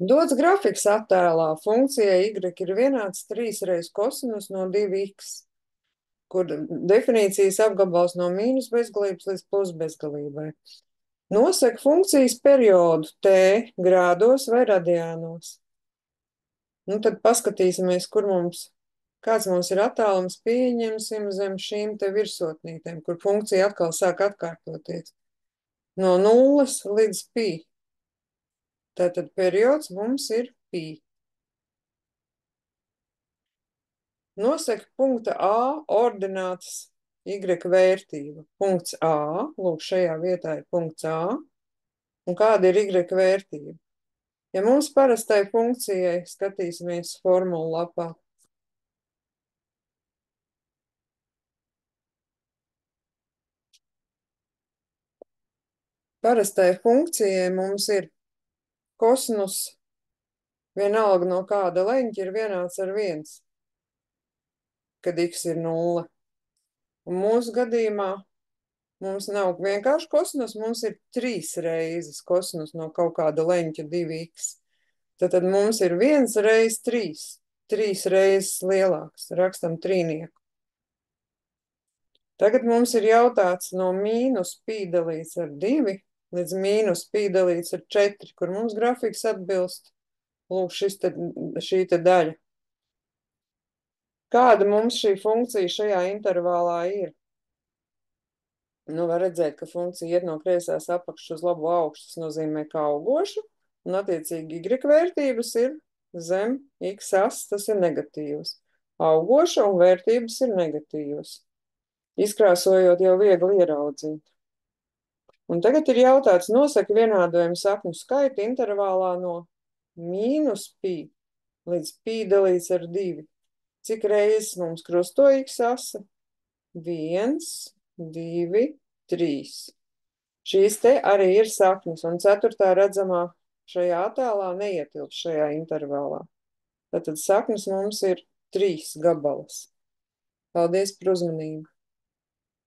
Dots grafiks attēlā funkcijai y ir vienāds 3 reiz kosinus no 2x, kur definīcijas apgabals no mīnus bezgalības līdz plus bezgalībai. Nosaka funkcijas periodu t grādos vai radiānos. Nu, tad paskatīsimies, kāds mums ir attālums, pieņemsim zem šīm te virsotnītēm, kur funkcija atkal sāk atkārtoties. No 0 līdz pi. Tātad periods mums ir pi. Nosaka punkta A ordinātas y vērtība. Punkts A, lūk, šajā vietā ir punkts A. Un kāda ir y vērtība? Ja mums parastai funkcijai skatīsimies formulu lapā. Parastai funkcijai mums ir kosinus vienalga no kāda leņķa ir vienāds ar 1, kad x ir 0. Un mūsu gadījumā mums nav vienkārši kosinus, mums ir 3 reizes kosinus no kaut kāda leņķa 2x. Tad mums ir 1 reiz 3, 3 reizes lielāks, rakstam trīnieku. Tagad mums ir jautāts no mīnus pi dalīts ar 2 līdz mīnus pi dalīts ar 4, kur mums grafiks atbilst. Lūk, šī te daļa. Kāda mums šī funkcija šajā intervālā ir? Nu, var redzēt, ka funkcija iet no kreisās apakšas uz labu augšu, tas nozīmē, ka augoša, un attiecīgi y vērtības ir zem x as, tas ir negatīvs. Augoša un vērtības ir negatīvas. Izkrāsojot jau viegli ieraudzīt. Un tagad ir jautāts, nosaka vienādojumu sakņu skaitu intervālā no mīnus pi līdz pi dalīts ar 2. Cik reizes mums krusto x asa? 1, 2, 3. Šīs te arī ir saknes, un 4. redzamā šajā attēlā neietilp šajā intervālā. Tātad saknes mums ir 3 gabalas. Paldies par uzmanību!